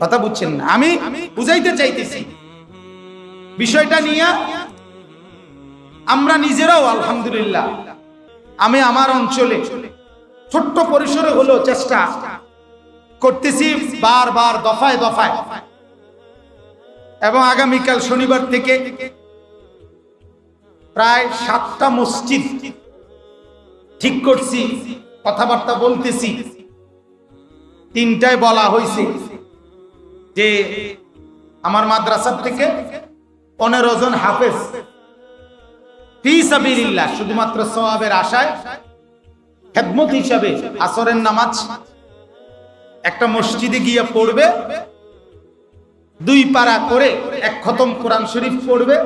কথা বুঝছেন না? আমি বুঝাইতে চাইতেছি বিষয়টা নিয়ে। আমরা নিজেরাও আলহামদুলিল্লাহ, আমি আমার অঞ্চলে ছোট্ট পরিসরে হলেও চেষ্টা করতেছি বারবার, দফায় দফায়। এবং আগামীকাল শনিবার থেকে প্রায় 7টা মসজিদ ঠিক করছি, কথাবার্তা বলতেছি। 3টায় বলা হয়েছে যে আমার মাদ্রাসা থেকে 15 জন হাফেজ ফি সাবিলিল্লাহ, শুধুমাত্র সওয়াবের আশায় খেদমত হিসাবে আসরের নামাজ একটা মসজিদে গিয়ে পড়বে, 2 পারা করে 1 খতম কোরআন শরীফ পড়বে।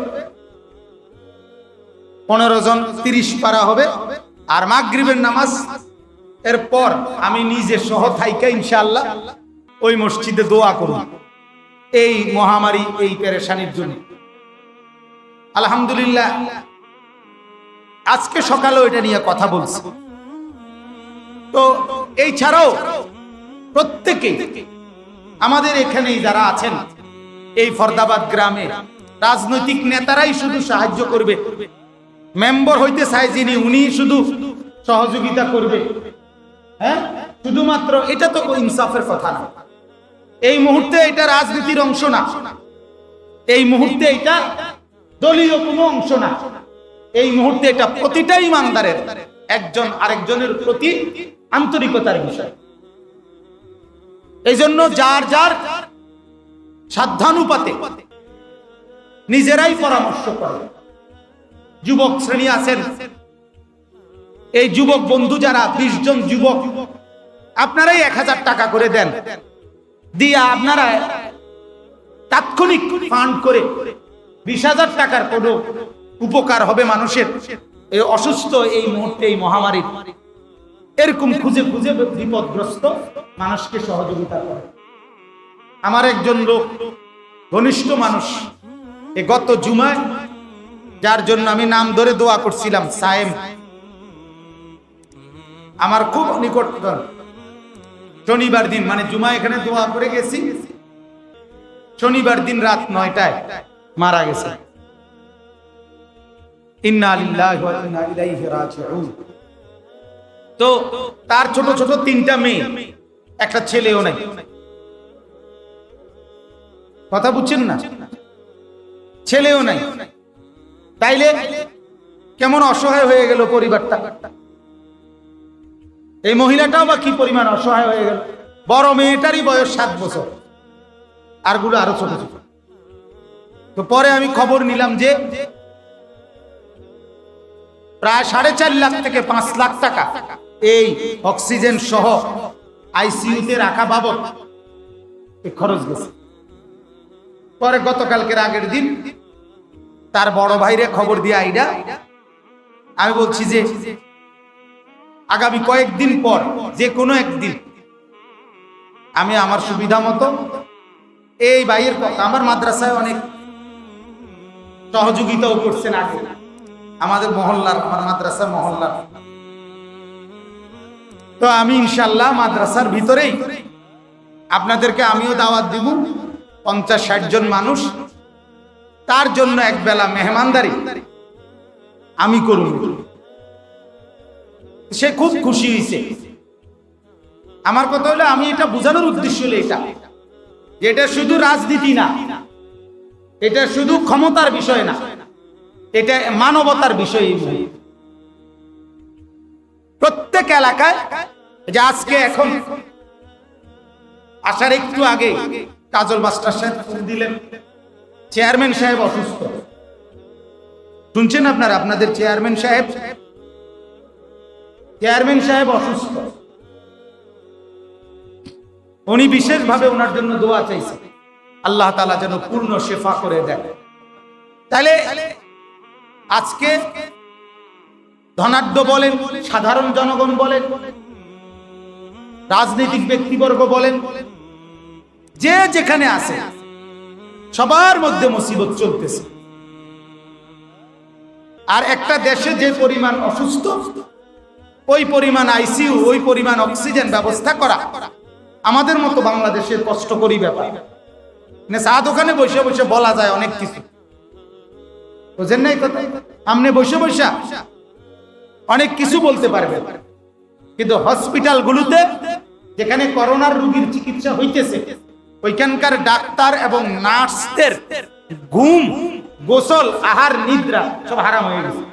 15 জন 30 পারা হবে। আর মাগরিবের নামাজ এরপর আমি নিজে সহ থাইকা ইনশাআল্লাহ ওই মসজিদে দোয়া করব এই মহামারী, এই পেরেশানির জন্য। আলহামদুলিল্লাহ আজকে সকালেও এটা নিয়ে কথা বলছি। তো এই ছাড়াও প্রত্যেকে আমাদের এখানেই যারা আছেন এই ফরদাবাদ গ্রামে, রাজনৈতিক নেতারাই শুধু সাহায্য করবে, মেম্বার হইতে চাই যিনি উনি শুধু সহযোগিতা করবে, হ্যাঁ শুধুমাত্র, এটা তো ইনসাফের কথা না। এই মুহূর্তে এটা রাজনীতির অংশ না, এই মুহূর্তে এটা দলীয় কোনো অংশ না। এই মুহূর্তে এটা প্রতিটা ইমানদারের একজন আরেকজনের প্রতি আন্তরিকতার বিষয়। এই জন্য যার যার সাধ্যানুপাতে নিজেরাই পরামর্শ করে। যুবক শ্রেণী আছেন, এই যুবক বন্ধু যারা 20 জন যুবক, আপনারাই 1000 টাকা করে দেন, দিয়া আপনারা তাৎক্ষণিক ফান্ড করে 20,000 টাকার কোনো উপকার হবে মানুষের, এই অসুস্থ এই মুহূর্তে এই মহামারী, এরকম খুঁজে খুঁজে বিপদগ্রস্ত মানুষকে সহযোগিতা করে। আমার একজন লোক, ঘনিষ্ঠ মানুষ, এই গত জুমায় যার জন্য আমি নাম ধরে দোয়া করছিলাম, সায়েম, আমার খুব নিকটতর, শনিবার দিন মানে জুমা এখানে দোয়া করে গেছি, শনিবার দিন রাত 9টায় মারা গেছে। ইন্না লিল্লাহি ওয়া ইন্না ইলাইহি রাজিউন। তো তার ছোট ছোট 3টা মেয়ে, একটা ছেলেও নাই। কথা বুঝছেন না? ছেলেও নাই। তাইলে কেমন অসহায় হয়ে গেল পরিবারটা। এই মহিলাটাও বা কি পরিমাণ অসহায় হয়ে গেল। বড় মেয়েটারই বয়স 7 বছর, আর গুলো আরো ছোট ছোট। তো পরে আমি খবর নিলাম যে প্রায় 4.5 লাখ থেকে 5 লাখ টাকা এই অক্সিজেন সহ আইসিইউতে রাখা বাবদ খরচ গেছে। পরে গতকালকের আগের দিন তার বড় ভাইরে খবর দিয়ে আইডা আমি বলছি যে আগামী কয়েকদিন পর যে কোনো একদিন আমি আমার সুবিধা মতো এই ভাইয়ের কথা, আমার মাদ্রাসায় অনেক সহযোগিতাও করছেন আগে, আমাদের মহল্লার, আমার মাদ্রাসা মহল্লার। তো আমি ইনশাল্লাহ মাদ্রাসার ভিতরেই আপনাদেরকে আমিও দাওয়াত দিব, 50-60 জন মানুষ, তার জন্য একবেলা মেহমানদারি আমি করব। সে খুব খুশি হয়েছে। আমার কথা হলো, আমি এটা বোঝানোর উদ্দেশ্য হলো এটা, যে এটা শুধু রাজনীতি না, এটা শুধু ক্ষমতার বিষয় না, এটা মানবতার বিষয়। প্রত্যেক এলাকায়, যে আজকে এখন আসার একটু আগে কাজল মাস্টার সাহেব ফোন দিলেন, চেয়ারম্যান সাহেব অসুস্থ। শুনছেন আপনারা? আপনাদের চেয়ারম্যান সাহেব অসুস্থ। উনি বিশেষভাবে ওনার জন্য দোয়া চাইছে, আল্লাহ তাআলা যেন পূর্ণ শেফা করে দেন। তাহলে আজকে ধনাঢ্য বলেন, সাধারণ জনগণ বলেন, রাজনৈতিক ব্যক্তিবর্গ বলেন, যে যেখানে আছে সবার মধ্যে মুসিবত চলতেছে। আর একটা দেশে যে পরিমাণ অসুস্থ, ওই পরিমাণ আইসিইউ, ওই পরিমাণ অক্সিজেন ব্যবস্থা করা আমাদের মতো বাংলাদেশের কষ্টকরী ব্যাপার। চা দোকানে বসে বসে বলা যায় অনেক কিছু, বুঝেন নাই কথা? সামনে বসে বসে অনেক কিছু বলতে পারবে, কিন্তু হসপিটালগুলোতে যেখানে করোনার রোগীর চিকিৎসা হইতেছে, ওইখানকার ডাক্তার এবং নার্সদের ঘুম, গোসল, আহার, নিদ্রা সব হারাম হয়ে গেছে।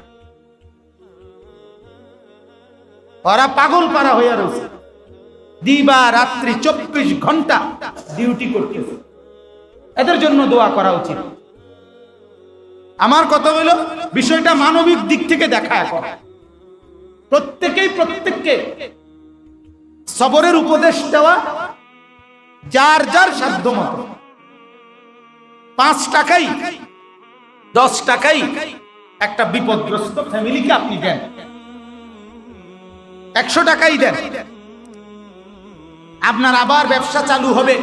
ওরা পাগল পারা হইয়া রয়েছে, দিবা রাত্রি 24 ঘন্টা ডিউটি করতেছে। এদের জন্য দোয়া করা উচিত। আমার কথা হলো, বিষয়টা মানবিক দিক থেকে দেখা। এখন প্রত্যেককে সবরের উপদেশ দেওয়া, যার যার সাধ্য মতো। 5 টাকাই 10 টাকাই একটা বিপদগ্রস্ত ফ্যামিলিকে আপনি দেন, 100 টাকাই দেন। আপনার আবার ব্যবসা চালু হবে,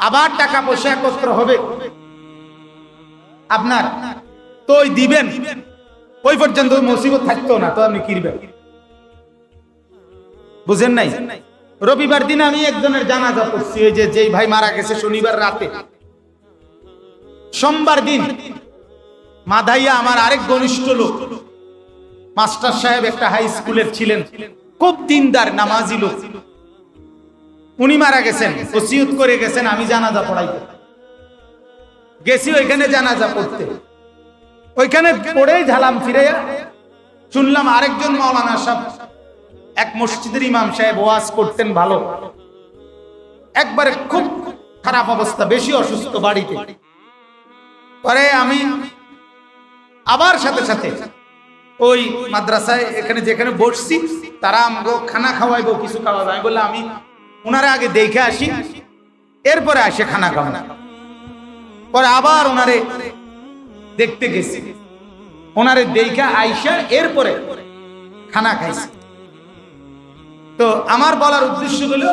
আবার টাকা পয়সা একত্র হবে, আপনার তো ওই দিবেন, ওই পর্যন্ত মুসিবত থাকতো না, তো আপনি কিনবেন। বুঝেন নাই? রবিবার দিন আমি একজনের জানাজা পড়ছি, ওই যে যেই ভাই মারা গেছে শনিবার রাতে। সোমবার দিন মাধাইয়া আমার আরেক ঘনিষ্ঠ লোক, মাস্টার সাহেব, একটা হাই স্কুলের ছিলেন, খুব দিনদার নামাজি লোক, উনি মারা গেছেন, ওসিয়ত করে গেছেন আমি জানাজা পড়াইতে গেছি। ওইখানে জানাজা পড়তে, ওইখানে পড়েই ঝালাম ফিরে শুনলাম আরেকজন মাওলানা সাহেব, এক মসজিদের ইমাম সাহেব, ওয়াজ করতেন ভালো, একবারে খুব খারাপ অবস্থা, বেশি অসুস্থ বাড়িতে। পরে আমি আবার সাথে সাথে ওই মাদ্রাসায় এখানে যেখানে বসছি, তারা আমাকে খানা খাওয়াইবো, কিছু খাওয়াবো। আমি বললাম আমি ওনারা আগে দেখে আসি, এরপরে আসে খানা খাওয়া। পরে আবার ওনারে দেখতে গেছি, ওনারে দেখা আইসা এরপরে খানা খাইছি। তো আমার বলার উদ্দেশ্য হলো,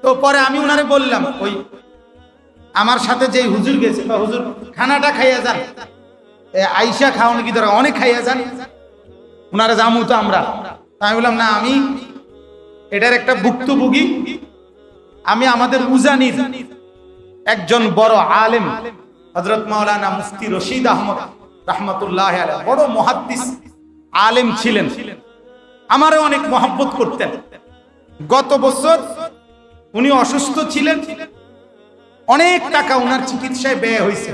তো পরে আমি ওনারে বললাম, ওই আমার সাথে যে হুজুর গেছে, বা হুজুর খানাটা খাইয়া যান, আইসা খাওয়ানো কি দরকার, অনেক খাইয়া যান, ওনারা জামু তো আমরা। আমি বললাম না, আমি এটার একটা ভুক্তভোগী, আমি আমাদের উজানির একজন বড় আলেম হযরত মাওলানা মুফতি রশিদ আহমদ রাহমাতুল্লাহ আলাইহি, বড় মুহাদ্দিস আলেম ছিলেন, আমারও অনেক মহব্বত করতেন। গত বছর উনি অসুস্থ ছিলেন, অনেক টাকা ওনার চিকিৎসায় ব্যয় হয়েছে।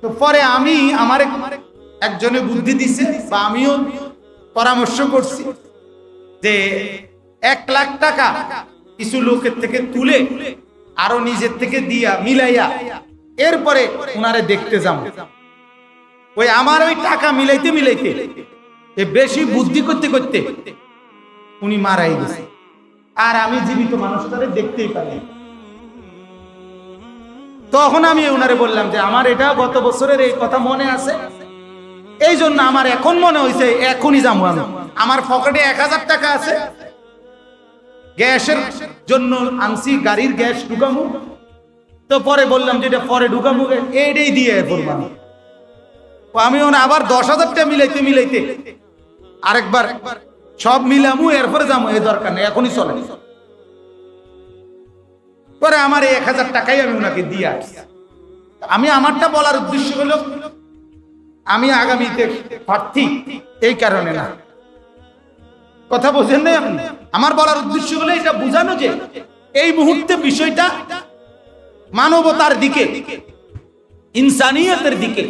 তো পরে আমি আমার একজনে বুদ্ধি দিছে, বা আমিও পরামর্শ করছি, যে 1 লাখ টাকা কিছু লোকের থেকে তুলে আরো নিজের থেকে দিয়া মিলাইয়া এরপরে উনারে দেখতে যাবো। ওই আমার ওই টাকা মিলাইতে মিলাইতে বেশি বুদ্ধি করতে করতে উনি মারাই গেছে, আর আমি জীবিত মানুষটারে দেখতেই পারি। তখন আমি ওনারে বললাম যে আমার এটা গত বছরের এই কথা মনে আছে, এই জন্য আমার এখন মনে হয়েছে এখনই যাবো। আমি আমার পকেটে 1000 টাকা আছে, গ্যাসের জন্য আনছি, গাড়ির গ্যাস ঢুকামু, তো পরে বললাম যে এটা পরে ঢুকামু, এইটাই দিয়ে পড়বাম। আমি আবার 10,000 টাকা মিলাইতে মিলাইতে আরেকবার সব মিলামু, এরপরে যাবো, এই দরকার নেই, এখনই চলে। পরে আমার এই 1,000 টাকাই আমি ওনাকে দিয়ে আসছি। আমি আমারটা বলার উদ্দেশ্য হলো আমি আগামীতে প্রার্থী, এই কারণে না, কথা বোঝেন নাই আপনি? আমার বলার উদ্দেশ্য হলো এটা বোঝানো যে এই মুহূর্তে বিষয়টা মানবতার দিকে, ইনসানিয়তের দিকে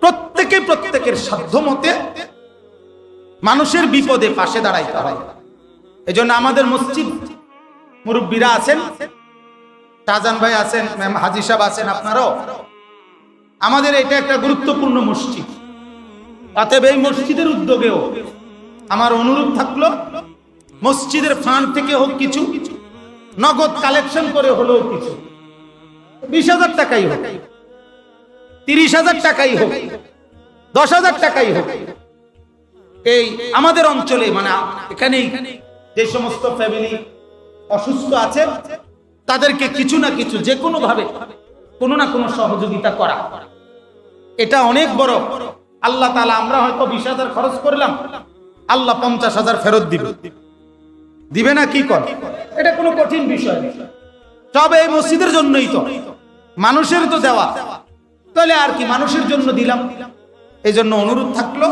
প্রত্যেকের সাধ্য মতে মানুষের বিপদে পাশে দাঁড়াইতে হয়। এজন্য আমাদের মসজিদ মুরব্বীরা আছেন, শাহজাহান ভাই আছেন, ম্যাম হাজী সাহেব আছেন, আপনারাও, আমাদের এটা একটা গুরুত্বপূর্ণ মসজিদ। অতএব এই মসজিদের উদ্যোগেও আমার অনুরোধ থাকলো, মসজিদের ফান্ড থেকে হোক কিছু, নগদ কালেকশন করে হলেও কিছু, 20,000 টাকাই হোক, 30,000 টাকাই হোক, 10,000 টাকাই হোক, এই আমাদের অঞ্চলে মানে এখানেই যে সমস্ত ফ্যামিলি অসুস্থ আছে তাদেরকে কিছু না কিছু, যে কোনো ভাবে কোনো না কোনো সহযোগিতা করা, এটা অনেক বড়। আল্লাহ তাআলা, আমরা হয়তো 20,000 খরচ করলাম, আল্লাহ 50,000 ফেরত দিবে না, কি কর? এটা কোনো কঠিন বিষয় না। সব এই মসজিদের জন্যই তো, মানুষের তো দেওয়া, তাহলে আর কি, মানুষের জন্য দিলাম। এই জন্য অনুরোধ থাকলো,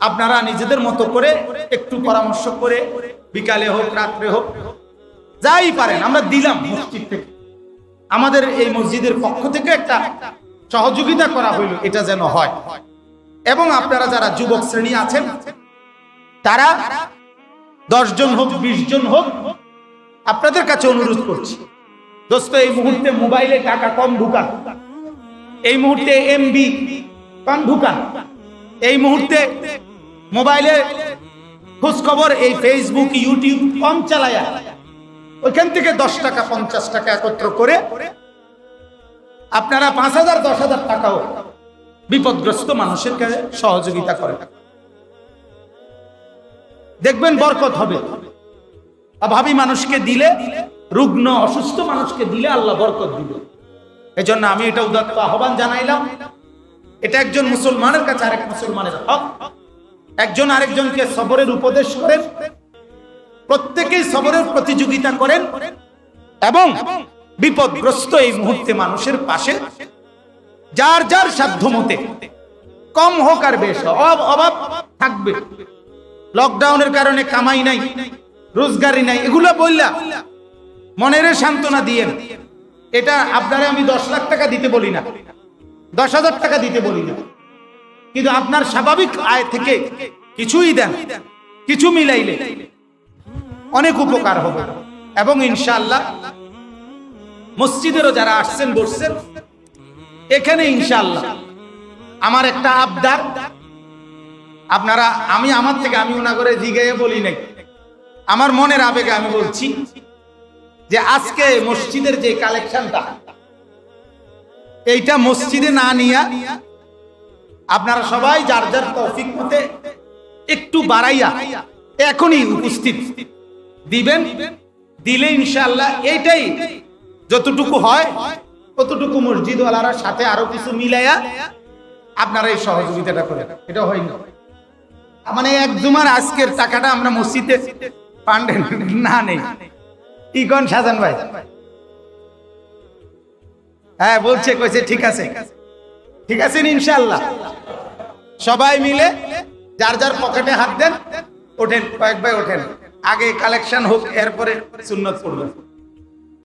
আপনারা নিজেদের মতো করে একটু পরামর্শ করে, বিকালে হোক রাত্রে হোক, যাই পারেন, আমরা দিলাম মসজিদ থেকে, আমাদের এই মসজিদের পক্ষ থেকে একটা সহযোগিতা করা হইল, এটা যেন হয়। এবং আপনারা যারা যুবক শ্রেণী আছেন, তারা 10 জন হোক 20 জন হোক, আপনাদের কাছে অনুরোধ করছি, দোস্ত এই মুহূর্তে মোবাইলে টাকা কম ঢুকান, এই মুহূর্তে এমবি কম ঢুকান, এই মুহূর্তে মোবাইলে খোঁজ খবর, এই ফেসবুক ইউটিউব কম চালায়া ওইখান থেকে 10 টাকা 50 টাকা একত্র করে আপনারা 5,000 10,000 টাকাও বিপদগ্রস্ত মানুষের কাছে সহযোগিতা করেন, দেখবেন বরকত হবে। অভাবী মানুষকে দিলে, রুগ্ন অসুস্থ মানুষকে দিলে আল্লাহ বরকত দিবে। এজন্য আমি এটা উদাত্ত আহ্বান জানাইলাম। এটা একজন মুসলমানের কাছে আরেক মুসলমানের হক, একজন আরেকজনকে সবরের উপদেশ করেন, প্রত্যেকেই সবরের প্রতিযোগিতা করেন এবং বিপদগ্রস্ত এই মুহূর্তে মানুষের পাশে যার যার সাধ্য মতে, কম হোক আর বেশ, অভাব থাকবে, লকডাউনের কারণে কামাই নাই, রোজগারি নাই, এগুলো বললা মনের সান্ত্বনা দিয়েন। এটা আপনারা আমি 10 লাখ টাকা দিতে বলি না, 10,000 টাকা দিতে বলি না, কিন্তু আপনার স্বাভাবিক আয় থেকে কিছুই দেন, কিছু মিলাইলে অনেক উপকার হবে। এবং ইনশাআল্লাহ মসজিদেরও যারা আসছেন বসছেন এখানে, ইনশাআল্লাহ আমার একটা আবদার, আপনারা, আমি আমার থেকে, আমি ওনা করে জিগাইয়ে বলি নাই, আমার মনের আবেগে আমি বলছি যে আজকে মসজিদের যে কালেকশনটা, এইটা মসজিদে না নিয়া আপনারা সবাই যার যার তৌফিক মতে একটু বাড়াইয়া এখনই উপস্থিত দিবেন। দিলে ইনশাআল্লাহ এইটাই যতটুকু হয় ততটুকু মসজিদওয়ালার সাথে আরো কিছু মিলাইয়া আপনারা এই সহযোগিতাটা করেন। এটা হয় না মানে এক জুমার আজকের টাকাটা আমরা মসজিদে পান্ডে না নেই, কি কোন শাহজাহান ভাই? হ্যাঁ বলছে, কইছে ঠিক আছে, ঠিক আছে ইনশাআল্লাহ। সবাই মিলে যার যার পকেটে হাত দেন, ওঠেন, কয়েক ভাই ওঠেন, আগে কালেকশন হোক, এরপরে সুন্নত পড়বেন।